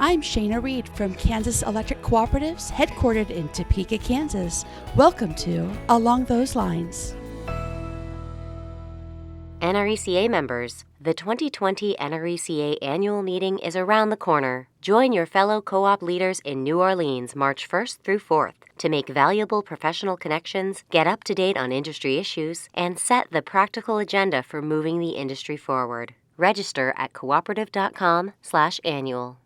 I'm Shayna Reed from Kansas Electric Cooperatives, headquartered in Topeka, Kansas. Welcome to Along Those Lines. NRECA members, the 2020 NRECA annual meeting is around the corner. Join your fellow co-op leaders in New Orleans March 1st through 4th to make valuable professional connections, get up to date on industry issues, and set the practical agenda for moving the industry forward. Register at cooperative.com/annual.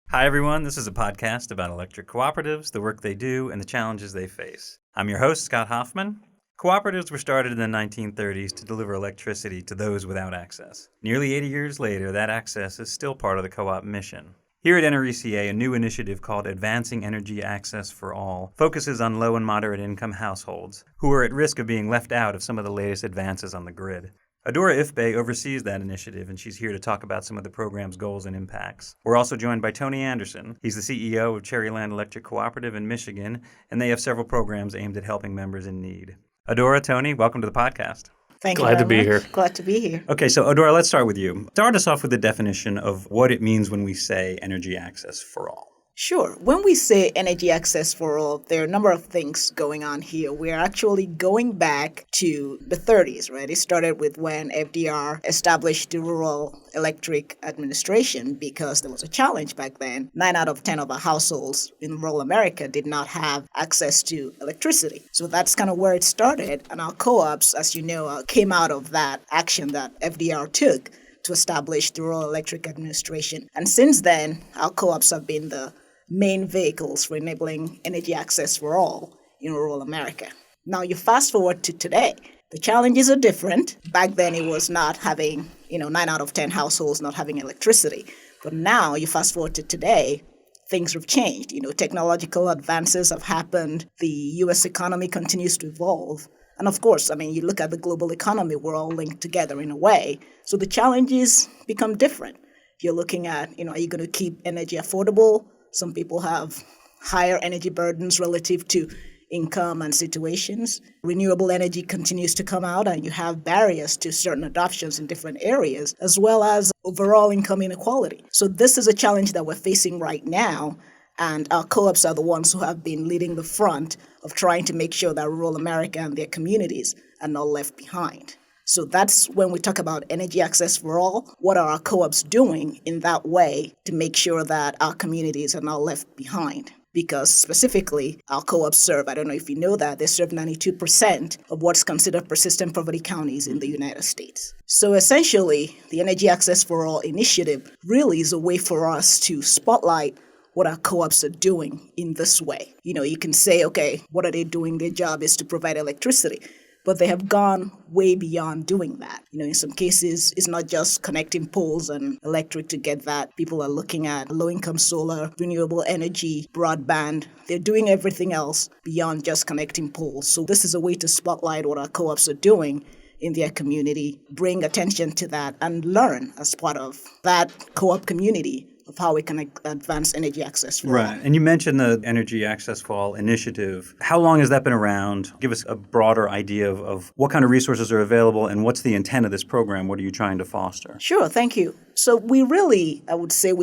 Hi, everyone. This is a podcast about electric cooperatives, the work they do, and the challenges they face. I'm your host, Scott Hoffman. Cooperatives were started in the 1930s to deliver electricity to those without access. Nearly 80 years later, that access is still part of the co-op mission. Here at NRECA, a new initiative called Advancing Energy Access for All focuses on low and moderate income households who are at risk of being left out of some of the latest advances on the grid. Adaora Ifebigh oversees that initiative, and she's here to talk about some of the program's goals and impacts. We're also joined by Tony Anderson. He's the CEO of Cherryland Electric Cooperative in Michigan, and they have several programs aimed at helping members in need. Adaora, Tony, welcome to the podcast. Thank you. Glad to be here. Glad to be here. Okay, so Adaora, let's start with you. Start us off with the definition of what it means when we say energy access for all. Sure. When we say energy access for all, there are a number of things going on here. We're actually going back to the 30s, right? It started with when FDR established the Rural Electric Administration because there was a challenge back then. 9 out of 10 of our households in rural America did not have access to electricity. So that's kind of where it started. And our co-ops, as you know, came out of that action that FDR took to establish the Rural Electric Administration. And since then, our co-ops have been the main vehicles for enabling energy access for all in rural America. Now, you fast forward to today. The challenges are different. Back then, it was not having, 9 out of 10 households not having electricity. But now, you fast forward to today, things have changed. Technological advances have happened. The U.S. economy continues to evolve. And of course, you look at the global economy, we're all linked together in a way. So the challenges become different. You're looking at, are you going to keep energy affordable? Some people have higher energy burdens relative to income and situations. Renewable energy continues to come out, and you have barriers to certain adoptions in different areas, as well as overall income inequality. So this is a challenge that we're facing right now, and our co-ops are the ones who have been leading the front of trying to make sure that rural America and their communities are not left behind. So that's when we talk about energy access for all. What are our co-ops doing in that way to make sure that our communities are not left behind? Because specifically, our co-ops serve, I don't know if you know that, they serve 92% of what's considered persistent poverty counties in the United States. So essentially, the Energy Access for All initiative really is a way for us to spotlight what our co-ops are doing in this way. You can say, okay, what are they doing? Their job is to provide electricity. But they have gone way beyond doing that. In some cases, it's not just connecting poles and electric to get that. People are looking at low-income solar, renewable energy, broadband. They're doing everything else beyond just connecting poles. So this is a way to spotlight what our co-ops are doing in their community, bring attention to that, and learn as part of that co-op community of how we can advance energy access for all. Right. And you mentioned the Energy Access for All initiative. How long has that been around? Give us a broader idea of what kind of resources are available and what's the intent of this program? What are you trying to foster? Sure. Thank you. So we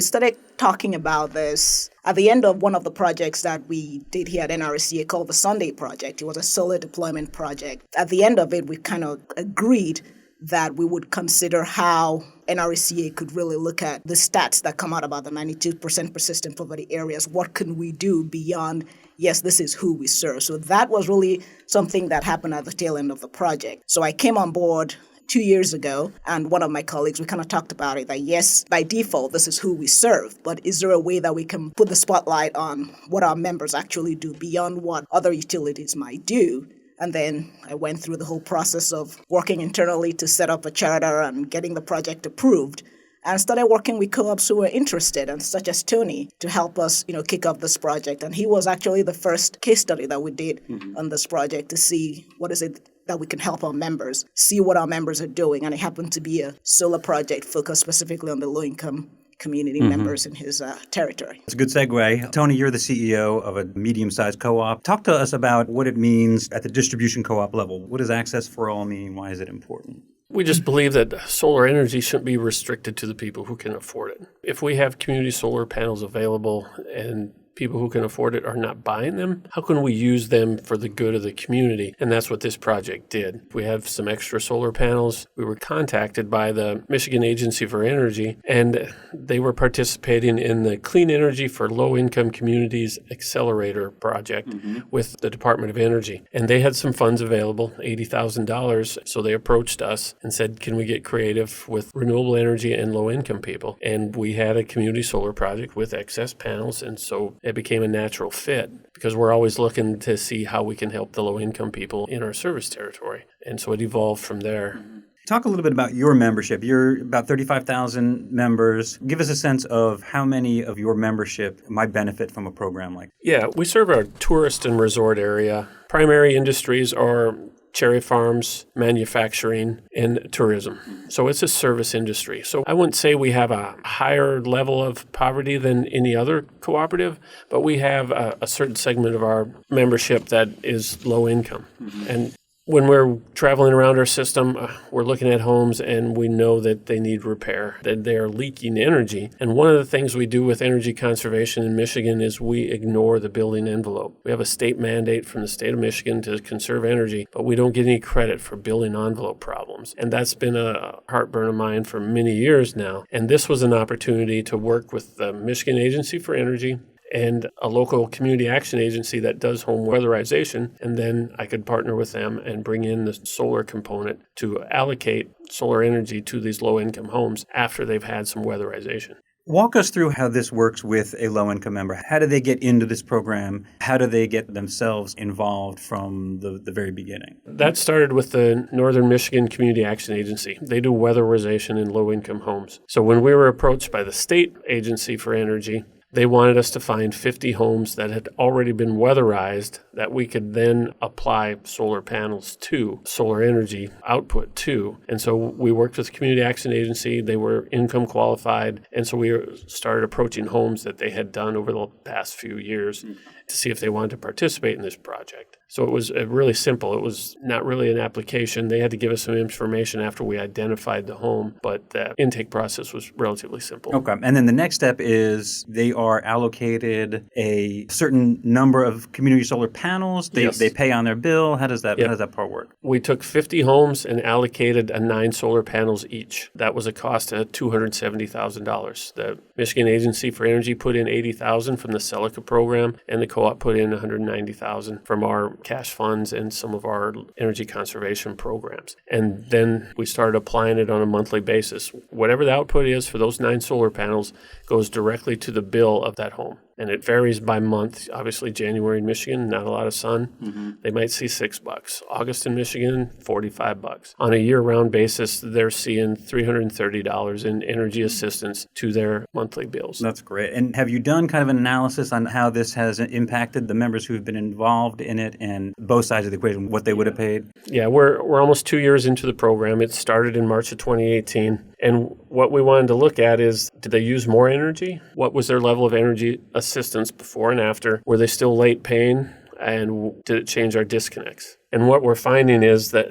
started talking about this at the end of one of the projects that we did here at NRECA called the Sunday Project. It was a solar deployment project. At the end of it, we kind of agreed that we would consider how NRECA could really look at the stats that come out about the 92% persistent poverty areas. What can we do beyond, yes, this is who we serve? So that was really something that happened at the tail end of the project. So I came on board 2 years ago, and one of my colleagues, we kind of talked about it, that yes, by default, this is who we serve, but is there a way that we can put the spotlight on what our members actually do beyond what other utilities might do? And then I went through the whole process of working internally to set up a charter and getting the project approved, and started working with co-ops who were interested, and such as Tony, to help us, kick off this project. And he was actually the first case study that we did on this project to see what is it that we can help our members, see what our members are doing. And it happened to be a solar project focused specifically on the low-income community members in his territory. It's a good segue. Tony, you're the CEO of a medium-sized co-op. Talk to us about what it means at the distribution co-op level. What does Access for All mean? Why is it important? We just believe that solar energy shouldn't be restricted to the people who can afford it. If we have community solar panels available and people who can afford it are not buying them, how can we use them for the good of the community? And that's what this project did. We have some extra solar panels. We were contacted by the Michigan Agency for Energy, and they were participating in the Clean Energy for Low-Income Communities Accelerator project with the Department of Energy. And they had some funds available, $80,000. So they approached us and said, can we get creative with renewable energy and low-income people? And we had a community solar project with excess panels, and so it became a natural fit because we're always looking to see how we can help the low-income people in our service territory. And so it evolved from there. Talk a little bit about your membership. You're about 35,000 members. Give us a sense of how many of your membership might benefit from a program like this. Yeah, we serve our tourist and resort area. Primary industries are cherry farms, manufacturing, and tourism. So it's a service industry. So I wouldn't say we have a higher level of poverty than any other cooperative, but we have a certain segment of our membership that is low income. And when we're traveling around our system, we're looking at homes and we know that they need repair, that they are leaking energy. And one of the things we do with energy conservation in Michigan is we ignore the building envelope. We have a state mandate from the state of Michigan to conserve energy, but we don't get any credit for building envelope problems. And that's been a heartburn of mine for many years now. And this was an opportunity to work with the Michigan Agency for Energy and a local community action agency that does home weatherization, and then I could partner with them and bring in the solar component to allocate solar energy to these low-income homes after they've had some weatherization. Walk us through how this works with a low-income member. How do they get into this program? How do they get themselves involved from the very beginning? That started with the Northern Michigan Community Action Agency. They do weatherization in low-income homes. So when we were approached by the State Agency for Energy, they wanted us to find 50 homes that had already been weatherized that we could then apply solar panels to, solar energy output to. And so we worked with the Community Action Agency. They were income qualified. And so we started approaching homes that they had done over the past few years to see if they wanted to participate in this project. So it was really simple. It was not really an application. They had to give us some information after we identified the home, but the intake process was relatively simple. Okay. And then the next step is they are allocated a certain number of community solar panels. They pay on their bill. How does that part work? We took 50 homes and allocated 9 solar panels each. That was a cost of $270,000. The Michigan Agency for Energy put in $80,000 from the Celica program, and the co-op put in $190,000 from our cash funds and some of our energy conservation programs. And then we started applying it on a monthly basis. Whatever the output is for those 9 solar panels goes directly to the bill of that home. And it varies by month. Obviously, January in Michigan, not a lot of sun. They might see $6. August in Michigan, $45. On a year-round basis, they're seeing $330 in energy assistance to their monthly bills. That's great. And have you done kind of an analysis on how this has impacted the members who have been involved in it and both sides of the equation, what they would have paid? Yeah, we're almost 2 years into the program. It started in March of 2018. And what we wanted to look at is, did they use more energy? What was their level of energy assistance before and after? Were they still late paying? And did it change our disconnects? And what we're finding is that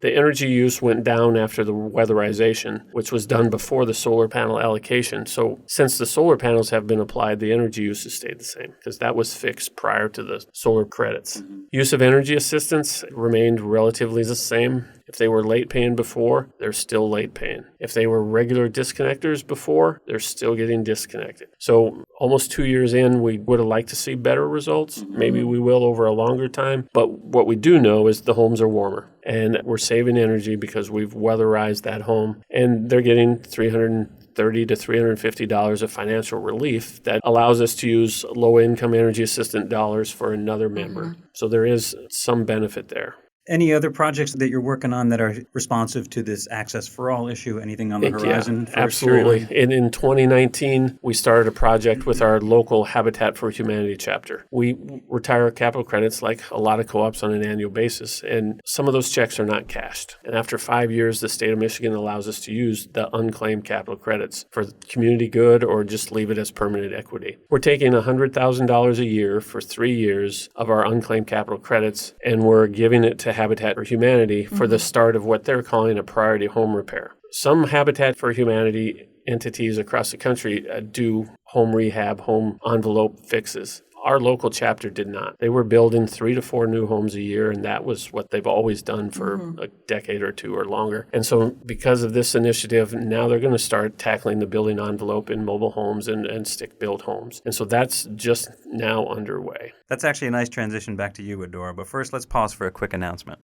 the energy use went down after the weatherization, which was done before the solar panel allocation. So since the solar panels have been applied, the energy use has stayed the same because that was fixed prior to the solar credits. Use of energy assistance remained relatively the same. If they were late paying before, they're still late paying. If they were regular disconnectors before, they're still getting disconnected. So almost 2 years in, we would have liked to see better results. Maybe we will over a longer time. But what we do know is the homes are warmer. And we're saving energy because we've weatherized that home. And they're getting $330 to $350 of financial relief that allows us to use low-income energy assistant dollars for another member. So there is some benefit there. Any other projects that you're working on that are responsive to this Access for All issue? Anything on the horizon? Yeah, absolutely. In 2019, we started a project with our local Habitat for Humanity chapter. We retire capital credits like a lot of co-ops on an annual basis, and some of those checks are not cashed. And after 5 years, the state of Michigan allows us to use the unclaimed capital credits for community good or just leave it as permanent equity. We're taking $100,000 a year for 3 years of our unclaimed capital credits, and we're giving it to Habitat for Humanity for the start of what they're calling a priority home repair. Some Habitat for Humanity entities across the country do home rehab, home envelope fixes. Our local chapter did not. They were building 3 to 4 new homes a year, and that was what they've always done for a decade or two or longer. And so because of this initiative, now they're going to start tackling the building envelope in mobile homes and stick-built homes. And so that's just now underway. That's actually a nice transition back to you, Adaora. But first, let's pause for a quick announcement.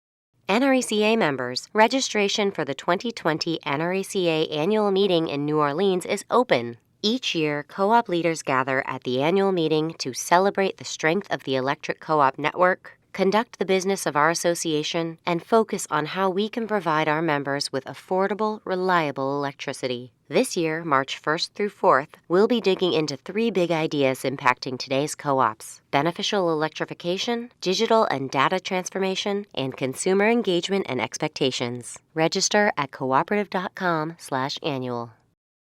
NRECA members, registration for the 2020 NRECA annual meeting in New Orleans is open. Each year, co-op leaders gather at the annual meeting to celebrate the strength of the electric co-op network, conduct the business of our association, and focus on how we can provide our members with affordable, reliable electricity. This year, March 1st through 4th, we'll be digging into 3 big ideas impacting today's co-ops: beneficial electrification, digital and data transformation, and consumer engagement and expectations. Register at cooperative.com/annual.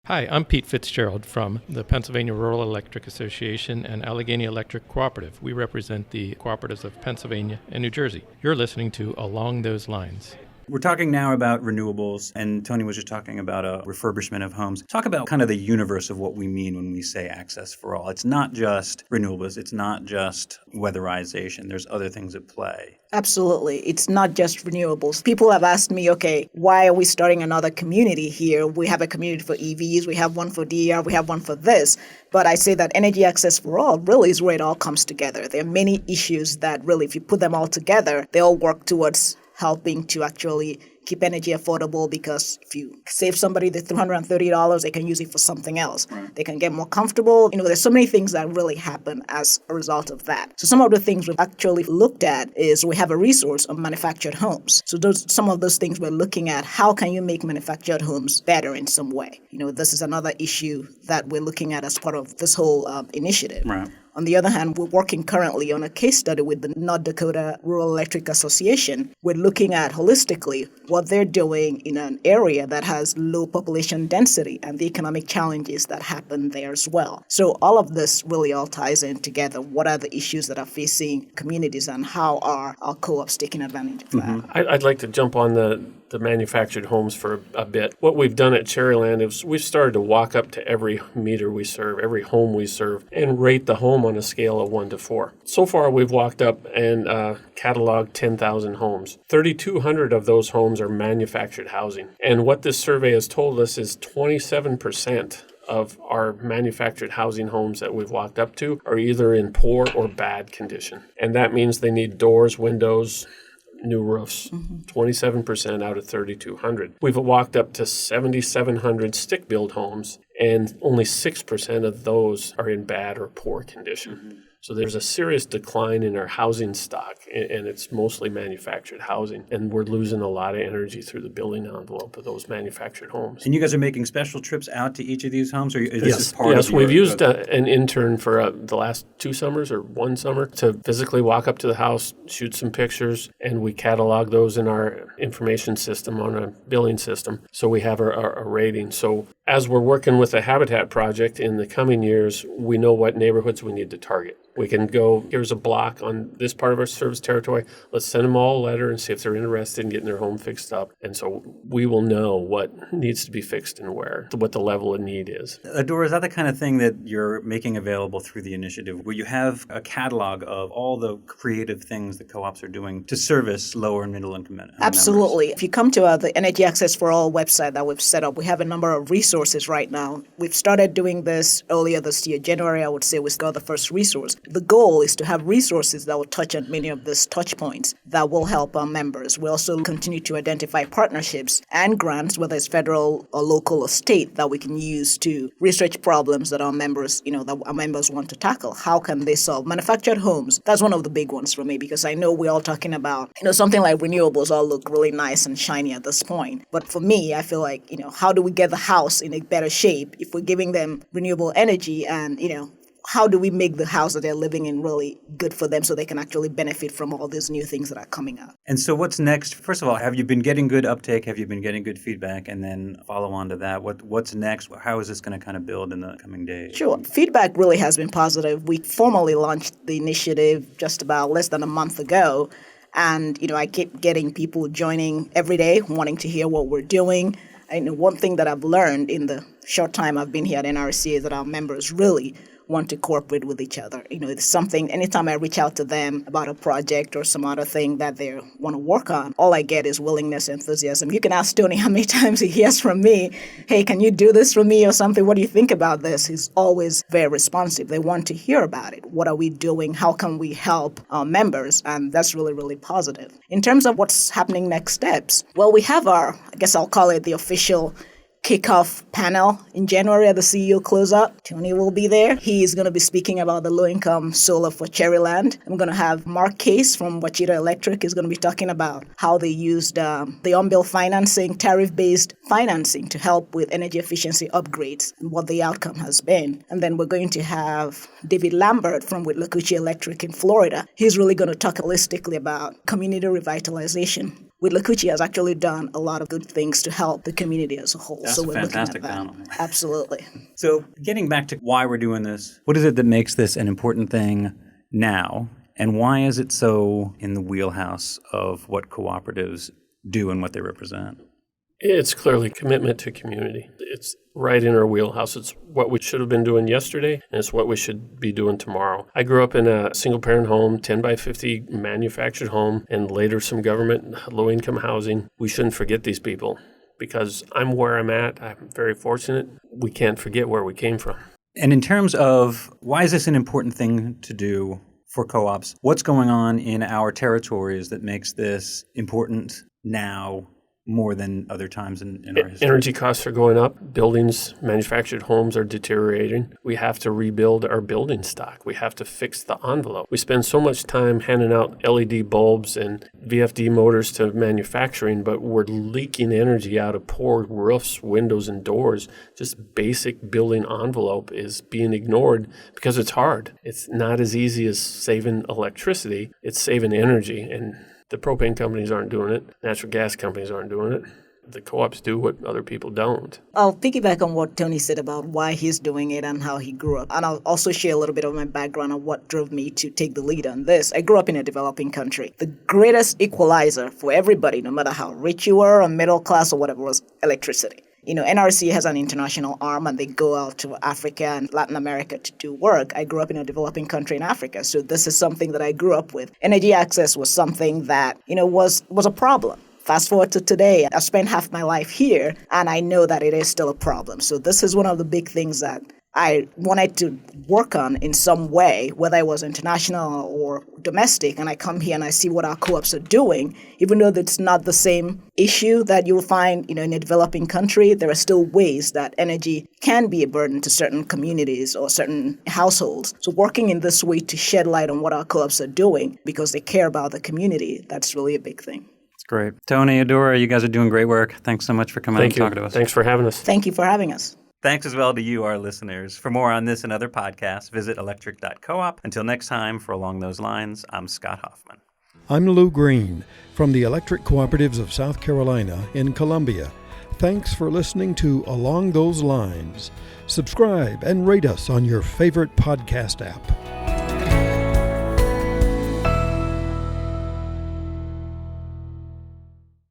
Hi, I'm Pete Fitzgerald from the Pennsylvania Rural Electric Association and Allegheny Electric Cooperative. We represent the cooperatives of Pennsylvania and New Jersey. You're listening to Along Those Lines. We're talking now about renewables, and Tony was just talking about a refurbishment of homes. Talk about kind of the universe of what we mean when we say access for all. It's not just renewables. It's not just weatherization. There's other things at play. Absolutely. It's not just renewables. People have asked me, okay, why are we starting another community here? We have a community for EVs, we have one for DER, we have one for this. But I say that energy access for all really is where it all comes together. There are many issues that really, if you put them all together, they all work towards helping to actually keep energy affordable, because if you save somebody the $330, they can use it for something else. Right. They can get more comfortable. There's so many things that really happen as a result of that. So some of the things we've actually looked at is we have a resource on manufactured homes. So some of those things we're looking at, how can you make manufactured homes better in some way? This is another issue that we're looking at as part of this whole initiative. Right. On the other hand, we're working currently on a case study with the North Dakota Rural Electric Association. We're looking at holistically what they're doing in an area that has low population density and the economic challenges that happen there as well. So all of this really all ties in together. What are the issues that are facing communities, and how are our co-ops taking advantage of that? I'd like to jump on the manufactured homes for a bit. What we've done at Cherryland is we've started to walk up to every meter we serve, every home we serve, and rate the home on a scale of 1 to 4. So far, we've walked up and cataloged 10,000 homes. 3,200 of those homes are manufactured housing. And what this survey has told us is 27% of our manufactured housing homes that we've walked up to are either in poor or bad condition. And that means they need doors, windows, new roofs, 27% out of 3,200. We've walked up to 7,700 stick-built homes, and only 6% of those are in bad or poor condition. So there's a serious decline in our housing stock, and it's mostly manufactured housing. And we're losing a lot of energy through the building envelope of those manufactured homes. And you guys are making special trips out to each of these homes? Or is Yes, this part yes. of We've used an intern for the last 2 summers or 1 summer to physically walk up to the house, shoot some pictures, and we catalog those in our information system on a billing system. So we have a rating. So as we're working with the Habitat project in the coming years, we know what neighborhoods we need to target. We can go, here's a block on this part of our service territory. Let's send them all a letter and see if they're interested in getting their home fixed up. And so we will know what needs to be fixed and where, what the level of need is. Adaora, is that the kind of thing that you're making available through the initiative, where you have a catalog of all the creative things that co-ops are doing to service lower and middle income members? Absolutely. If you come to the Energy Access for All website that we've set up, we have a number of resources right now. We've started doing this earlier this year. January, I would say, we got the first resource. The goal is to have resources that will touch on many of these touch points that will help our members. We also continue to identify partnerships and grants, whether it's federal or local or state, that we can use to research problems that our members, that our members want to tackle. How can they solve manufactured homes? That's one of the big ones for me, because I know we're all talking about, something like renewables all look really nice and shiny at this point. But for me, I feel like, how do we get the house in a better shape if we're giving them renewable energy, and, how do we make the house that they're living in really good for them so they can actually benefit from all these new things that are coming up? And so what's next? First of all, have you been getting good uptake? Have you been getting good feedback? And then follow on to that, what's next? How is this going to kind of build in the coming days? Sure. Feedback really has been positive. We formally launched the initiative just about less than a month ago. And, I keep getting people joining every day, wanting to hear what we're doing. And one thing that I've learned in the short time I've been here at NRECA is that our members really want to cooperate with each other. It's something, anytime I reach out to them about a project or some other thing that they want to work on, all I get is willingness, enthusiasm. You can ask Tony how many times he hears from me, hey, can you do this for me or something? What do you think about this? He's always very responsive. They want to hear about it. What are we doing? How can we help our members? And that's really, really positive. In terms of what's happening next steps, well, we have our, I guess I'll call it the official kickoff panel in January at the CEO closeout. Tony will be there. He's going to be speaking about the low-income solar for Cherryland. I'm going to have Mark Case from Wachita Electric is going to be talking about how they used the on-bill financing, tariff-based financing to help with energy efficiency upgrades and what the outcome has been. And then we're going to have David Lambert from Withlacoochee Electric in Florida. He's really going to talk holistically about community revitalization. Withlacoochee has actually done a lot of good things to help the community as a whole. That's so a we're fantastic looking at panel. that. Absolutely. So getting back to why we're doing this, what is it that makes this an important thing now? And why is it so in the wheelhouse of what cooperatives do and what they represent? It's clearly commitment to community. It's right in our wheelhouse. It's what we should have been doing yesterday, and it's what we should be doing tomorrow. I grew up in a single-parent home, 10 by 50 manufactured home, and later some government low-income housing. We shouldn't forget these people because I'm where I'm at. I'm very fortunate. We can't forget where we came from. And in terms of why is this an important thing to do for co-ops, what's going on in our territories that makes this important now more than other times in our history? Energy costs are going up. Buildings, manufactured homes are deteriorating. We have to rebuild our building stock. We have to fix the envelope. We spend so much time handing out LED bulbs and VFD motors to manufacturing, but we're leaking energy out of poor roofs, windows, and doors. Just basic building envelope is being ignored because it's hard. It's not as easy as saving electricity. It's saving energy, and the propane companies aren't doing it. Natural gas companies aren't doing it. The co-ops do what other people don't. I'll piggyback on what Tony said about why he's doing it and how he grew up. And I'll also share a little bit of my background on what drove me to take the lead on this. I grew up in a developing country. The greatest equalizer for everybody, no matter how rich you were or middle class or whatever, was electricity. NRECA has an international arm and they go out to Africa and Latin America to do work. I grew up in a developing country in Africa, so this is something that I grew up with. Energy access was something that, was a problem. Fast forward to today, I've spent half my life here and I know that it is still a problem. So this is one of the big things that I wanted to work on in some way, whether it was international or domestic, and I come here and I see what our co-ops are doing. Even though it's not the same issue that you will find, in a developing country, there are still ways that energy can be a burden to certain communities or certain households. So working in this way to shed light on what our co-ops are doing because they care about the community, that's really a big thing. It's great. Tony, Adaora, you guys are doing great work. Thanks so much for coming out and talking to us. Thanks for having us. Thank you for having us. Thanks as well to you, our listeners. For more on this and other podcasts, visit electric.coop. Until next time, for Along Those Lines, I'm Scott Hoffman. I'm Lou Green from the Electric Cooperatives of South Carolina in Columbia. Thanks for listening to Along Those Lines. Subscribe and rate us on your favorite podcast app.